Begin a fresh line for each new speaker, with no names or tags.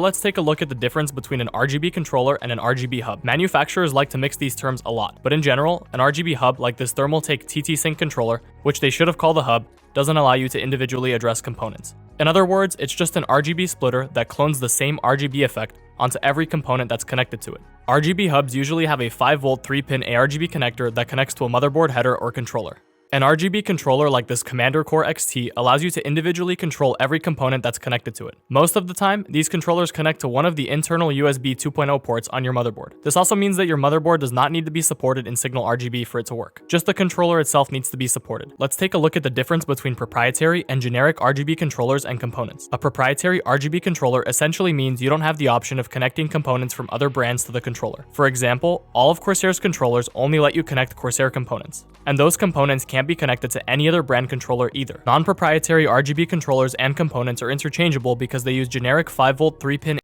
Let's take a look at the difference between an RGB controller and an RGB hub. Manufacturers like to mix these terms a lot, but in general, an RGB hub like this Thermaltake TT Sync controller, which they should have called a hub, doesn't allow you to individually address components. In other words, it's just an RGB splitter that clones the same RGB effect onto every component that's connected to it. RGB hubs usually have a 5V 3-pin ARGB connector that connects to a motherboard header or controller. An RGB controller like this Commander Core XT allows you to individually control every component that's connected to it. Most of the time, these controllers connect to one of the internal USB 2.0 ports on your motherboard. This also means that your motherboard does not need to be supported in SignalRGB for it to work. Just the controller itself needs to be supported. Let's take a look at the difference between proprietary and generic RGB controllers and components. A proprietary RGB controller essentially means you don't have the option of connecting components from other brands to the controller. For example, all of Corsair's controllers only let you connect Corsair components, and those components can't be connected to any other brand controller either. Non-proprietary RGB controllers and components are interchangeable because they use generic 5V 3-pin